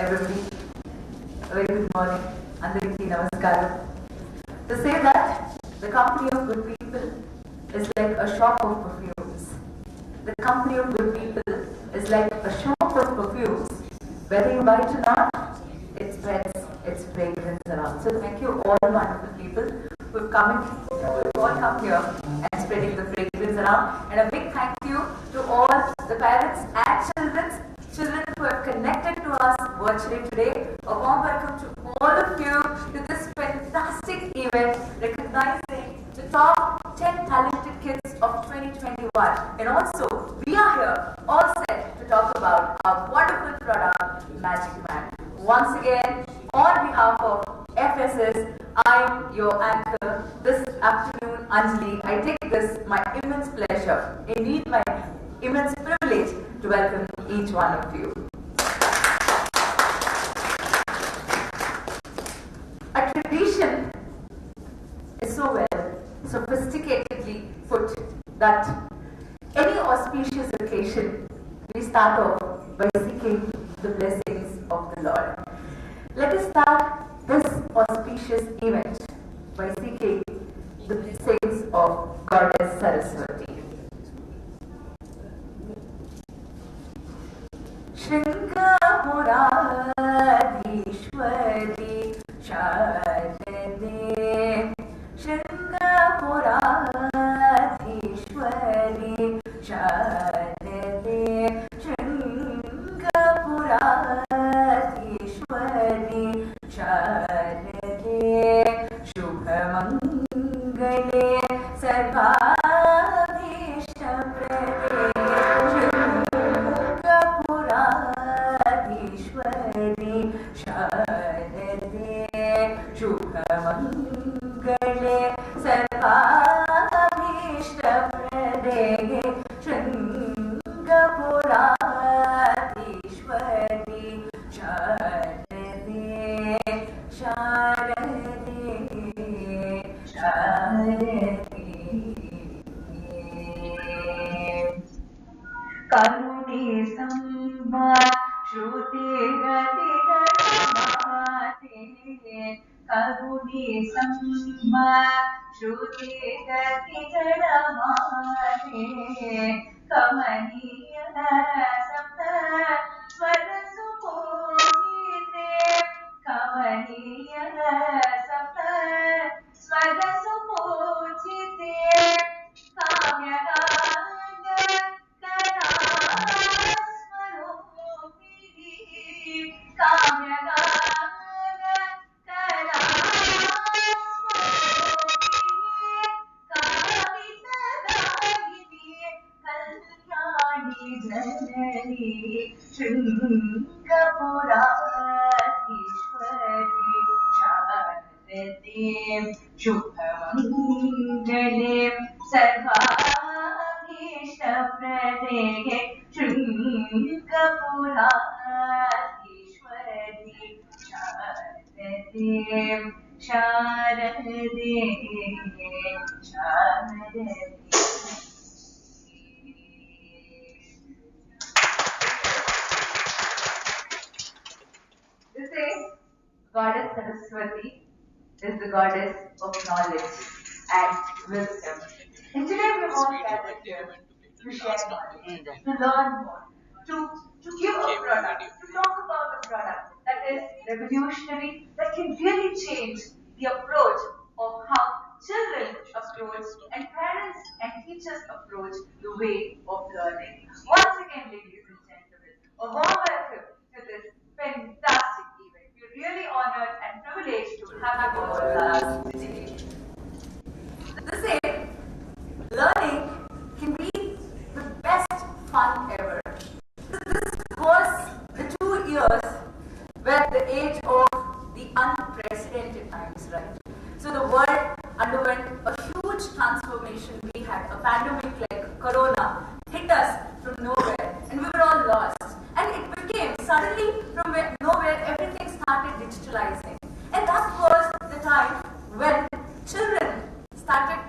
everybody. A very good morning. Andariki Namaskaram. To say that the company of good people is like a shop of perfumes. The company of good people is like a shop of perfumes. Whether you buy it or not, it spreads its fragrance around. So thank you all wonderful people who've all come here and spreading the fragrance around. And a big thank you to all the parents and children who have connected to us virtually today. A warm welcome to all of you to this fantastic event recognizing the top 10 talented kids of 2021. And also, we are here all set to talk about our wonderful product, Magic Man. Once again, on behalf of FSS, I'm your anchor this afternoon, Anjali. I take this my immense pleasure, indeed my immense privilege to welcome each one of you. A tradition is so well, sophisticatedly put that any auspicious occasion we start off by seeking the blessings of the Lord. Let us start this auspicious event by seeking the blessings of Goddess Saraswati. Shringapuradishwari Sharade Shringapuradishwari Sharade Shringapuradishwari Sharade Shubhamangale Sarvabhishtaprade Shringapuradishwari Sharade Shubhamangale Sarvabhishtaprade Shringapuradishwari Sharade Sharade Sharade Karuni Samba Shruti Gati Gadamate Karuni Samba Shruti Gati Gadamate Kamaniya Sapta Swara Supojite Kamaniya Sapta Swara Supojite Kamya Ganga Karaswarupini Kamya Ganga Karaswarupini Kavita Dagini Kalyani Janani Shringapuradishwari Sharade Shubhamangale Sarvabhishtaprade Shringapuradishwari Sharade Sharade Sharade. This is Goddess Saraswati, is the goddess of knowledge and wisdom. And today we're all gathered here to share knowledge, to learn more, to give a product, to talk about a product that is revolutionary, that can really change the approach of how children approach and parents and teachers approach the way of learning. Once again, ladies and gentlemen, a warm welcome to this fantastic event. We're really honored and privileged to have you all with us today. This is learning can be the best fun ever. This was the 2 years were the age of the unprecedented times, right? So the world underwent a huge transformation. We had a pandemic like Corona hit us from nowhere, and we were all lost. And it became suddenly from nowhere everything started digitalizing. And that was the time when children started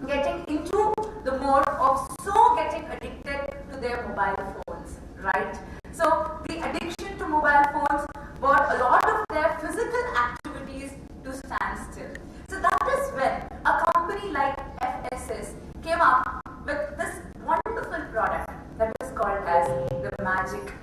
getting into the mode of getting addicted to their mobile phones, right? So the addiction to mobile phones a lot of their physical activities to stand still. So that is when a company like FSS came up with this wonderful product that is called as the Magic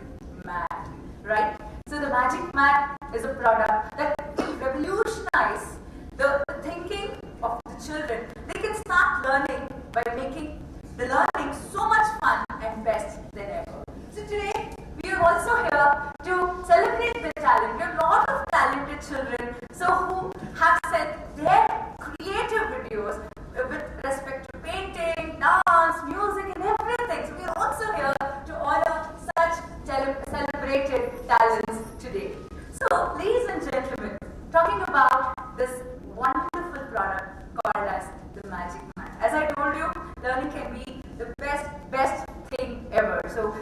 Mat, right? So the Magic Mat is a product that will revolutionize the thinking of the children. They can start learning by making the learning so much fun and best than ever. So today, we are also here to celebrate the talent. We have a lot of talented children who have sent their creative videos with respect to painting, dance, music and everything. So we are also here to honor such celebrated talents today. So ladies and gentlemen, talking about this wonderful product called as the Magic Mat. As I told you, learning can be the best thing ever. So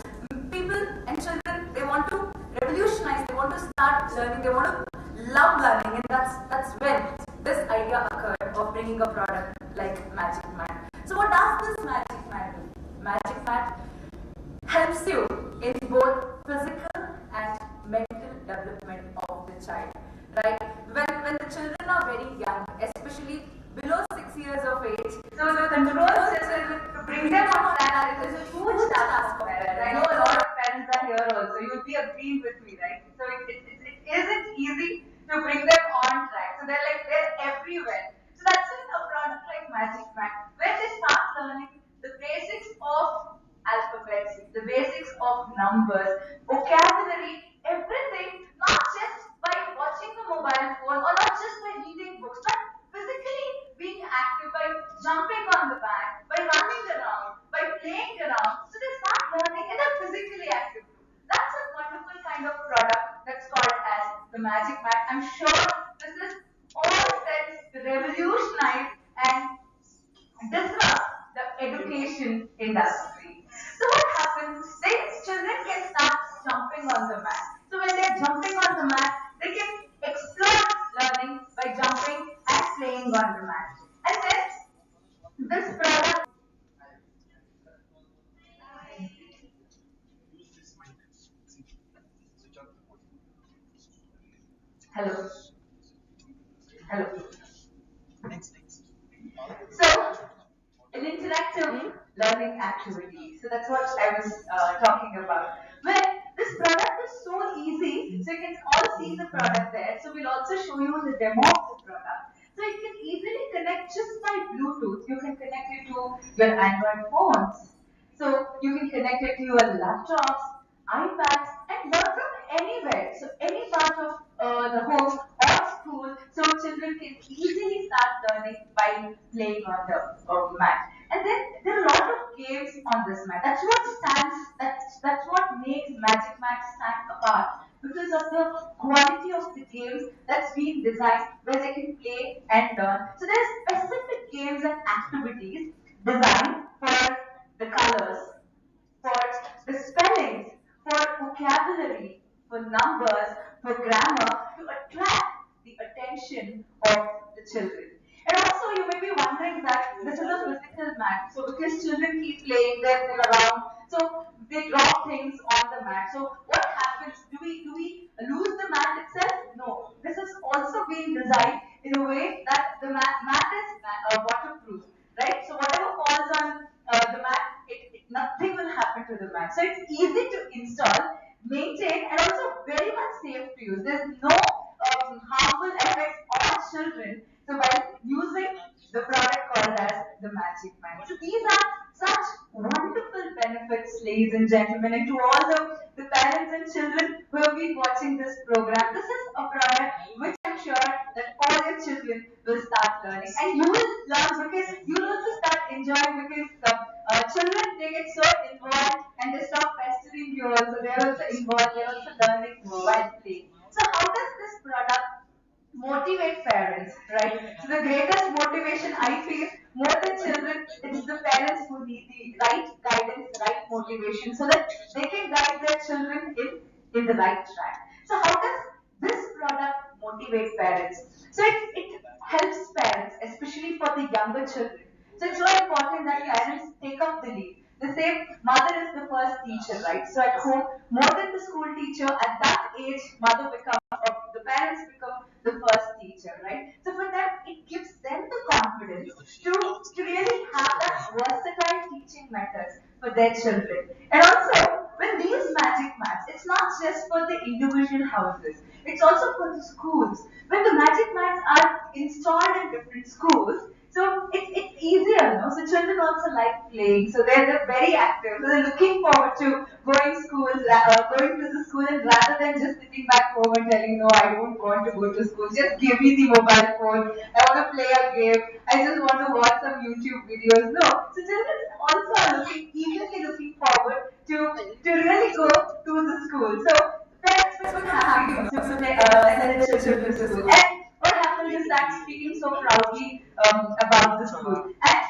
people and children, they want to revolutionize, they want to start learning, they want to love learning, and that's when this idea occurred of bringing a product like Magic Mat. So what does this Magic Mat do? Magic Mat helps you in both physical and mental development of the child, right? When the children are very young, especially below 6 years of age, so the control system to bring them on track is a huge task for parents. I know a lot of parents are here also. You'll be agreeing with me, right? So it isn't easy to bring them on track. So they're everywhere. So that's when a product like Magic Mat, where they start learning the basics of alphabets, the basics of numbers, vocabulary, everything, not just by watching the mobile phone or not just by reading books, but physically being active by jumping on the mat, by running around, by playing around. So they start learning and they're physically active too. That's a wonderful kind of product that's called as the Magic Mat. I'm sure this is all set to revolutionize and disrupt the education industry. So what happens? Children can start jumping on the mat. So when they're jumping on the mat, they can explore learning by jumping and playing on the mat. And then this product. Hello. Hello. So an interactive learning activity. So that's what I was talking about. Where this product is so easy, so you can all see the product there. So we'll also show you the demo of the product. So you can easily connect just by Bluetooth. You can connect it to your Android phones. So you can connect it to your laptops, iPads, and learn from anywhere. So any part of the home or school, so children can easily start learning by playing on the mat. And then there are a lot of games on this mat. That's what stands. That's what makes Magic Mat stand apart because of the quality of the games that's been designed where they can play and learn. So there's specific games and activities designed for the colors, for the spellings, for vocabulary, for numbers, for grammar to attract the attention of the children. And also, you may be wondering that this is a physical mat. So, because children keep playing, they're around, so they drop things on the mat. So, what happens? Do we lose the mat itself? No. This has also been designed in a way that the mat is waterproof, right? So, whatever falls on the mat, nothing will happen to the mat. So, it's easy to install, maintain, and also very much safe to use. There's no harmful effects on children. So by using the product called as the Magic Mat. So these are such wonderful benefits, ladies and gentlemen, and to all the parents and children who have been watching this program. This is a product which I'm sure that all your children will start learning. And you will learn because you will also start enjoying because children, they get so involved and they stop pestering you also. They're also involved, they're also learning while playing. So how does this product motivate parents, right? So the greatest motivation I feel more than children, it is the parents who need the right guidance, right motivation so that they can guide their children in the right track. So how does this product motivate parents? So it helps parents, especially for the younger children. So it's so important that parents take up the lead. They say mother is the first teacher, right? So at home, more than the school teacher, at that age, mother becomes a for their children. And also, when these magic mats, it's not just for the individual houses, it's also for the schools. When the magic mats are installed in different schools, so it's easier, no? So children also like playing, so they're very active. So they're looking forward to going to the school, and rather than just sitting back home and telling, no, I don't want to go to school, just give me the mobile phone, I want to play a game, I just want to watch some YouTube videos. No, so children also are eagerly looking forward to really go to the school. So parents were happy to send their children to school. And what happened is that speaking so proudly about the school. And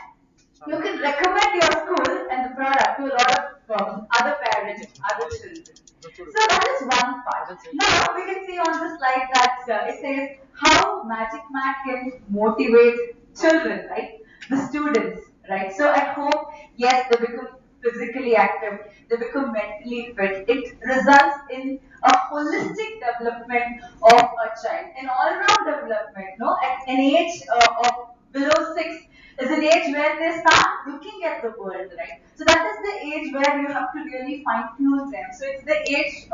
you can recommend your school and the product to a lot of other parents, other children. So that is one part. Now we can see on the slide that it says how Magic Mat can motivate children, right? The students, right? So at home, yes, they become physically active, they become mentally fit. It results in a holistic development of a child, an all-round development. No, at an age of below 6 is an age where they start looking at the world, right? So that is the age where you have to really fine-tune them. So it's the age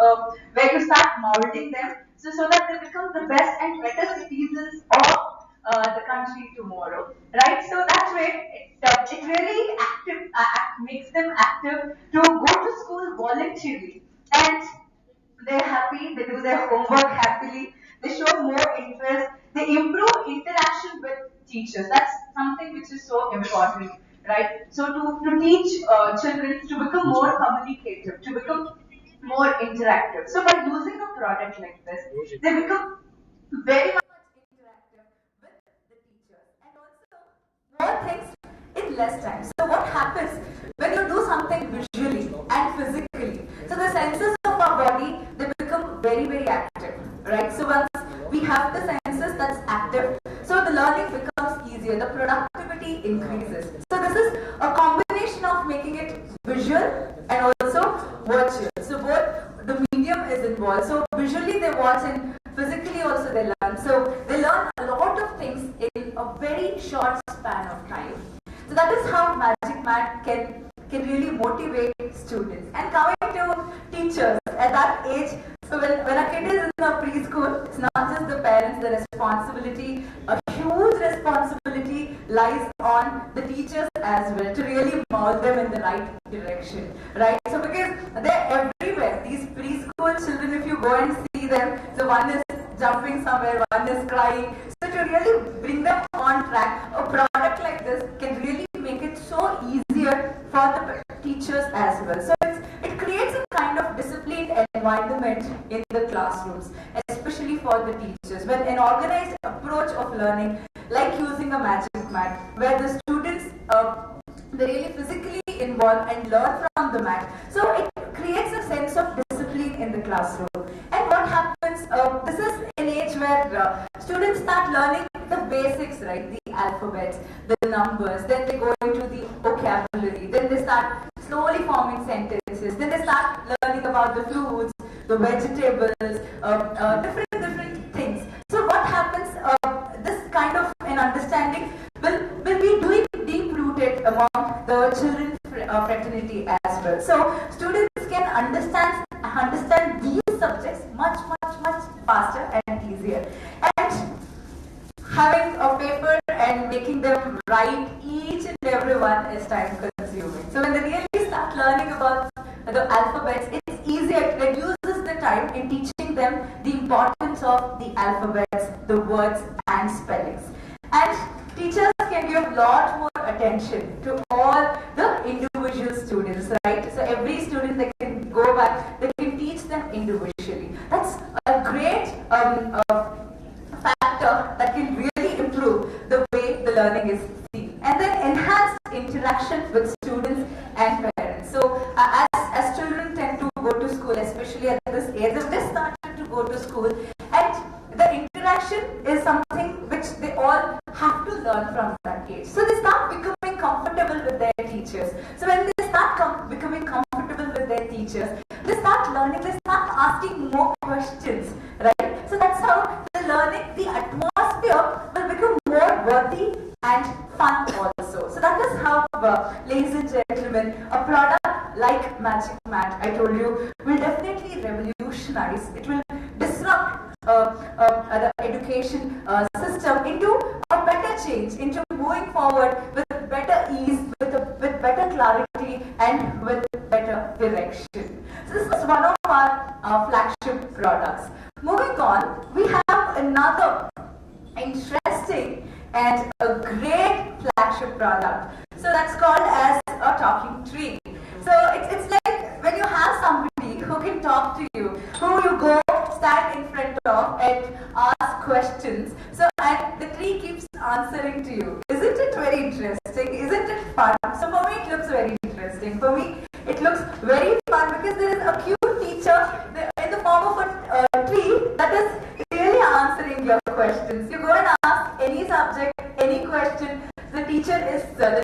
where you start molding them, so that they become the best and better citizens of the country tomorrow, right? So that way, it really makes them active to go to school voluntarily, and they're happy, they do their homework happily, they show more interest, they improve interaction with teachers. That's something which is so important, right? So to teach children to become more communicative, to become more interactive. So by using a product like this, they become very much interactive with the teachers and also more things in less time. So what happens when you do something visually and physically? So the senses of our body, they become very active, right? So once we have the senses that's active, so the learning becomes easier, the productivity increases. So this is a combination of making it visual and also virtual. So both the medium is involved. So visually they watch and physically also they learn. So they learn a lot of things in a very short span of time. So that is how Magic Mat can really motivate students. And coming to teachers at that age, so when a kid is in a preschool, it's not just the parents, the responsibility, a huge responsibility lies on the teachers as well to really mold them in the right direction, right? So because they're everywhere, these preschool children, if you go and see them, so one is jumping somewhere, one is crying. So to really bring them on track, a product like this can really make it so easier for the teachers as well. So it creates a kind of disciplined environment in the classrooms, especially for the teachers. When an organized approach of learning, like using a Magic Mat, where the students they really physically involve and learn from the mat. So it creates a sense of discipline in the classroom. And what happens, this is an age where students start learning the basics, right? The alphabets, the numbers, then they go into the vocabulary, then they start slowly forming sentences, then they start learning about the fruits, the vegetables, different things. So what happens, this kind of an understanding will be doing deep-rooted among the children's fraternity as well. So students can understand these subjects much faster and easier. And having a paper and making them write each and every one is time consuming. So when they really start learning about the alphabets, it's easier, it reduces the time in teaching them the importance of the alphabets, the words and spellings. And teachers can give a lot more attention to all the individual students, right? So every student, they can go back, they can teach them individually. That's a great factor that can really improve the way the learning is seen. And then enhanced interaction with students and parents. So as children tend to go to school, especially at this age, they started to go to school, and the interaction is something which they all have to learn from that age. So they start becoming comfortable with their teachers. So when they start becoming comfortable with their teachers, they start learning, they start asking more questions, right? So that's how the learning, the atmosphere will become more worthy and fun also. So that is how, ladies and gentlemen, a product It will disrupt the education system into a better change, into moving forward with better ease, with better clarity, and with better direction. So this is one of our flagship products. Moving on, we have another interesting and a great flagship product. So that's called as a talking tree. So it's like when you have somebody who can talk to you, who you go stand in front of and ask questions. So and the tree keeps answering to you. Isn't it very interesting? Isn't it fun? So for me it looks very interesting. For me it looks very fun because there is a cute teacher in the form of a tree that is really answering your questions. You go and ask any subject, any question. The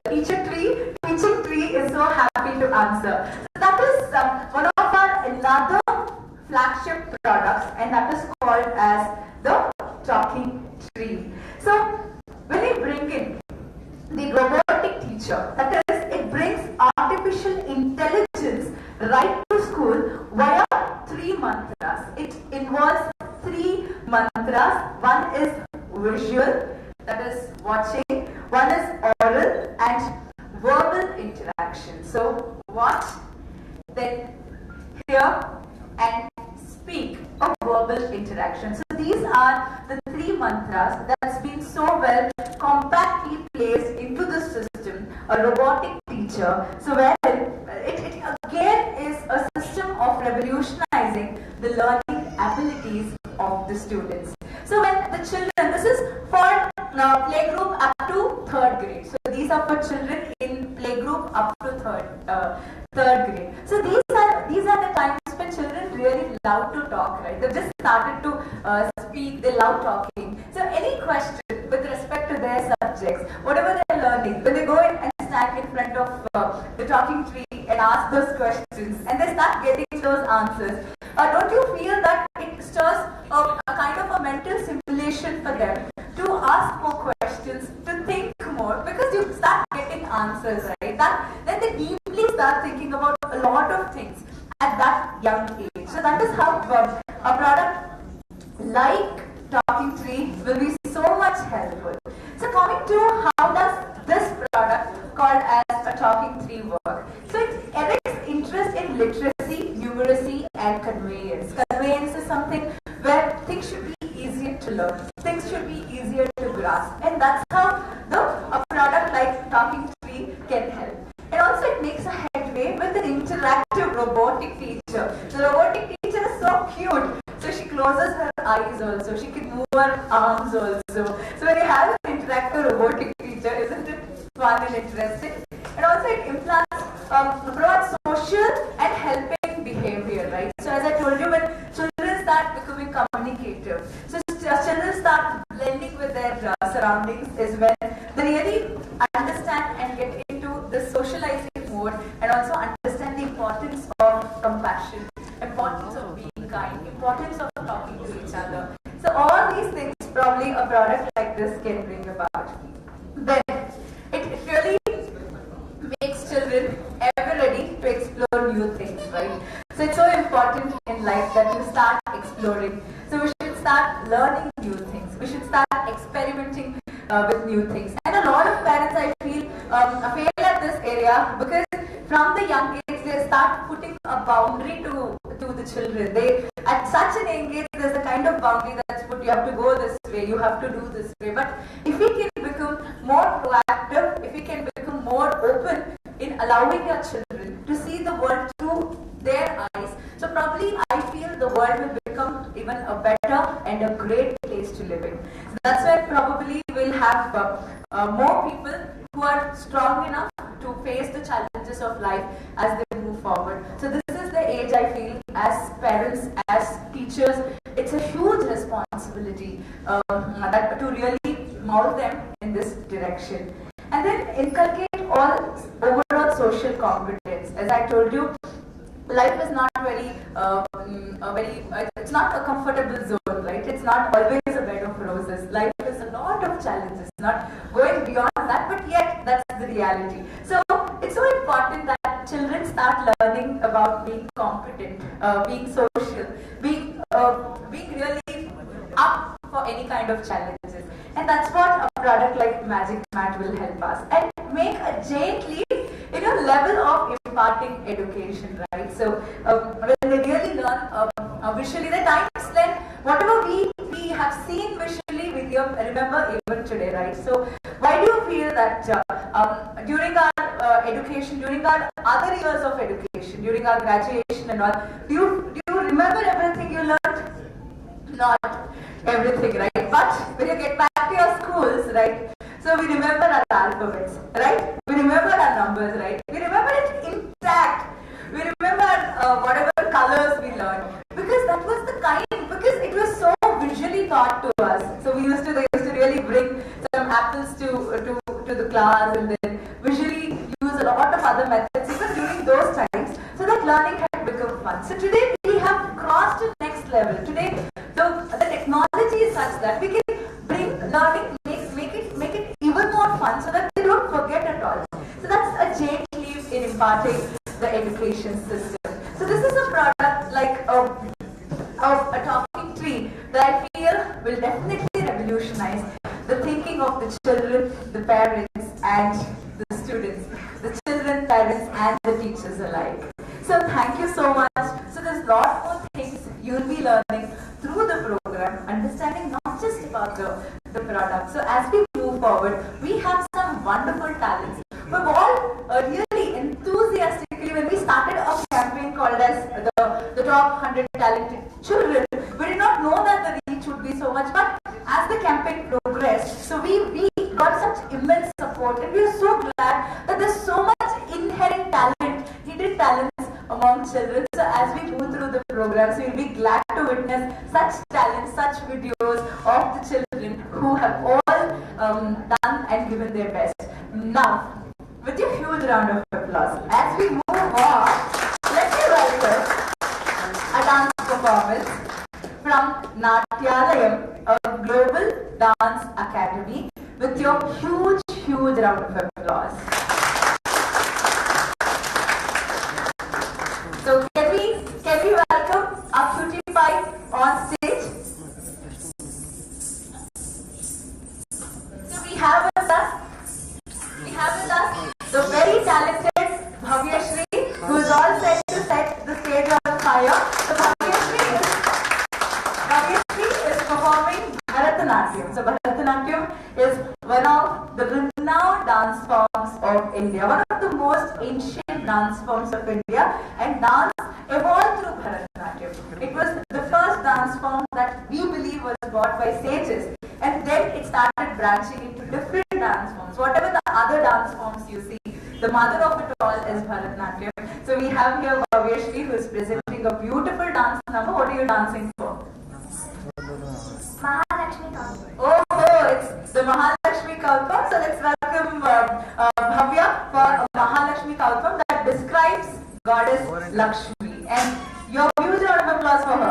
teaching tree is so happy to answer. So that is one of our another flagship products, and that is called as the talking tree. So when we bring in the robotic teacher, that is, it brings artificial intelligence right to school via 3 mantras. It involves 3 mantras. One is visual, that is watching. One is oral and verbal interaction. So watch, then hear and speak of verbal interaction. So these are the 3 mantras that's been so well compactly placed into the system, a robotic teacher. So where it again is a system of revolutionizing the learning abilities of the students. So when the children, this is for playgroup up to 3rd grade. So these are for children in playgroup up to 3rd grade. So these are the times when children really love to talk, right? They've just started to speak, they love talking. So any question with respect to their subjects, whatever they're learning, when they go in and stand in front of the talking tree and ask those questions and they start getting those answers, don't you feel that it stirs a kind of a mental simulation for them to ask more questions, to think more, because you start getting answers, right? Then they deeply start thinking about a lot of things at that young age. So that is how a product like Talking Tree will be so much helpful. So coming to how does this product called as a Talking Tree work? So it erects interest in literacy, numeracy and conveyance. Conveyance is something where things should be easier to learn, things should be easier to grasp, and that's how a product like Talking Tree can help. And also it makes a headway with an interactive robotic teacher. The robotic teacher is so cute. So she closes her eyes also, she can move her arms also. So when you have an interactive robotic teacher, isn't it fun and interesting? And also it provides social and helping behavior, right? So as I told you, when children start becoming communicative, so children start blending with their surroundings is when they really understand and get into the socializing mode and also understand the importance of compassion, importance of being kind, importance of talking to each other. So all these things probably a product like this can bring about. Then it really makes children ever ready to explore new things, right? So it's so important in life that you start exploring. So we should start learning new things. We should start experimenting with new things. And a lot of parents, I feel, fail at this area because from the young age they start putting a boundary to the children. They at such an young age there's a kind of boundary that's put. You have to go this way. You have to do this way. But if we can become more proactive, if we can become more open in allowing your children to see the world through their eyes, so probably I feel the world will become even a better and a great place to live in. So that's why probably we'll have more people who are strong enough to face the challenges of life as they move forward. So this is the age I feel as parents, as teachers, it's a huge responsibility that to really mold them in this direction. And then inculcate all overall social competence. As I told you, life is not it's not a comfortable zone, right? It's not always a bed of roses. Life is a lot of challenges, not going beyond that, but yet that's the reality. So it's so important that children start learning about being competent, being social, being being really up for any kind of challenges. And that's what a product like Magic Mat will help us and make a giant leap in a level of imparting education, right? So when they really learn visually, the time spent, whatever we have seen visually, we remember even today, right? So why do you feel that during our education, during our other years of education, during our graduation and all, do you remember everything you learned? Not everything, right? But when you get back to your schools, right? So we remember our alphabets, right? We remember our numbers, right? We remember it intact. We remember whatever colors we learned, because that was the kind, because it was so visually taught to us. So they used to really bring some apples to the class and then visually use a lot of other methods even during those times, so that learning had become fun. So today we have crossed to next level. Today the technology is such that we can bring learning, make it even more fun, so that they don't forget at all. So that's a giant leap in imparting the education system. So this is a product like a talking tree that I feel will definitely revolutionize the thinking of the children, the parents and the students, the children, parents and the teachers alike. So thank you so much. So there's a lot more things you'll be learning through the program, understanding not just about the product. So as we move forward, we have some wonderful talents. We've all really enthusiastically, when we started a campaign called as the Top 100 Talented Children, we did not know that the reach would be so much, but as the campaign progressed, so we got such immense support, and we are so glad that there's so much inherent talent, hidden talents among children. So as we move through the programs, we'll be glad to witness such talents, such videos of the children who have all done and given their best. Now, with a huge round of applause, as we move on, let me welcome a dance performance from Natyalayam, a global dance academy, with your huge round of applause. So can we welcome our cutie pie on stage? So we have with us the very talented Bhavyashri, who is all set to set the stage on fire. So Bhavyashri is performing Bharatanatyam. So Bharatanatyam is one of the renowned dance forms of India, one of the most ancient dance forms of India, and dance evolved through Bharatanatyam. It was the first dance form that we believe was brought by sages, and then it started branching into different dance forms. Whatever the other dance forms you see, the mother of it all is Bharatanatyam. So we have here Bhavyashri, who is presenting a beautiful dance number. What are you dancing for? Mahalakshmi Kalpa. Oh, it's the Mahalakshmi Kalpa. So let's welcome Bhavya for Mahalakshmi Kalpa that describes Goddess Lakshmi. And your huge round of applause for her.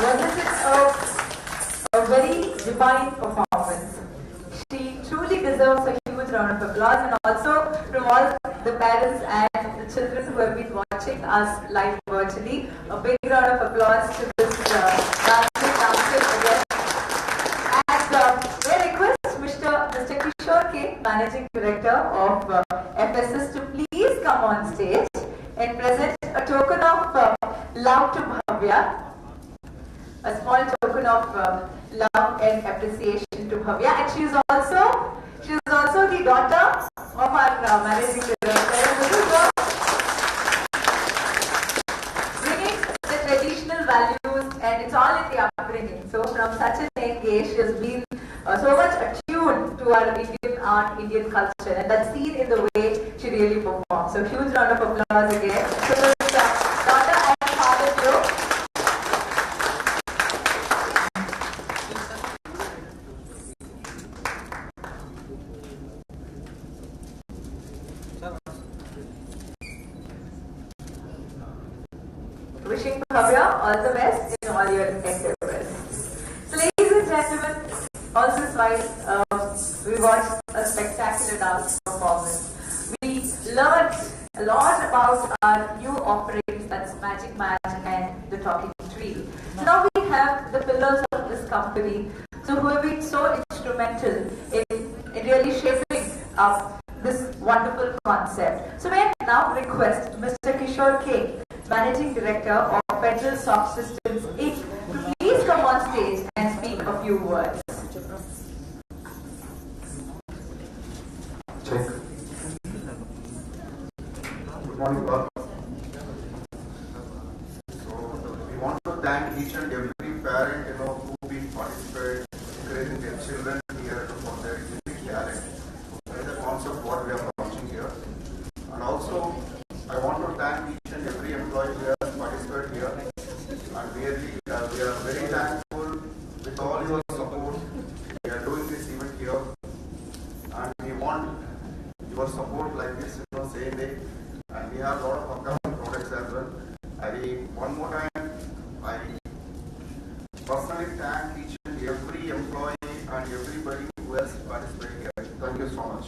wasn't it a very divine performance? She truly deserves a huge round of applause, and also from all the parents and the children who have been watching us live virtually, a big round of applause to this dancing again. And may I request Mr. Kishore K, Managing Director of FSS, to please come on stage and present a token of love to Bhavya. A small token of love and appreciation to Bhavya, and she is also the daughter of our managing director, bringing the traditional values, and it's all in the upbringing. So from such a young age, she has been so much attuned to our Indian art, Indian culture, and that's seen in the way she really performs. So huge round of applause again. So this daughter and father Joe. Wishing Bhavya all the best in all your endeavors. So ladies and gentlemen, all this while we watched a spectacular dance performance. We learned a lot about our new offerings, that's Magic Match and the Talking Tree. So now we have the pillars of this company, so who have been so instrumental in really shaping up this wonderful concept. So may I now request Mr. Kishore K, Managing Director of Federal Soft Systems Inc., to please come on stage and speak a few words. Check. Good morning, Bob. So we want to thank each and every parent, who been participating, encouraging their children here for their unique talent. That is the concept what we are launching here. And also, I want to thank each and every employee who has participated here. And really, we are very thankful with all your support. We are doing this event here, and we want your support like this, same way. And we have a lot of upcoming products as well. One more time, I personally thank each and every employee and everybody who has participated here. Thank you so much.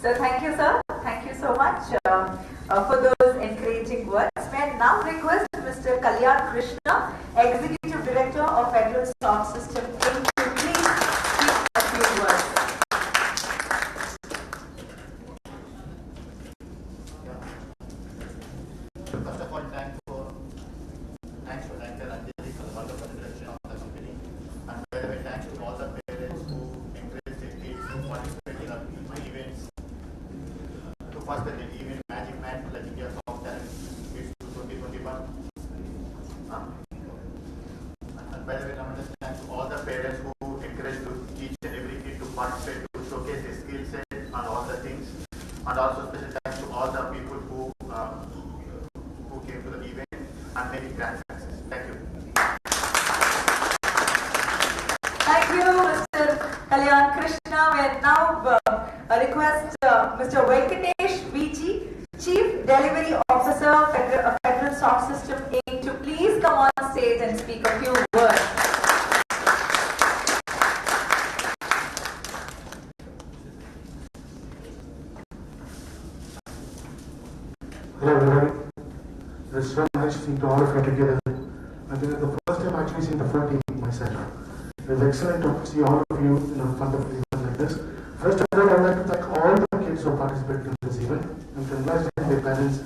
So thank you, sir. Thank you so much for those encouraging words. May I now request Mr. Kalyan Krishna, Executive Director of Federal Soft Systems Inc., to please speak a few words. First of all, thanks for Dr. Anjali for the wonderful introduction of the company. And by the way, thanks to all the parents who encouraged their kids to participate in our events. To first the event Magic Match for the India Soft Talent Kids 2021. And by the way, now thanks to all the parents who encouraged each and every kid to participate, to showcase their skill set and all the things. And also special thanks to all the people who came to the event and made it grand success. Thank you. Thank you, Mr. Kalyan Krishna. We now request Mr. Venkatesh VG, Chief Delivery Officer of Federal Soft System Inc., to please come on stage and speak a few words. Hello everyone. It's so nice seeing all of you together. I think it's the first time actually seeing the full team myself. It's excellent to see all of you in a wonderful event like this. First of all, I'd like to thank all the kids who participated in this event and congratulate their parents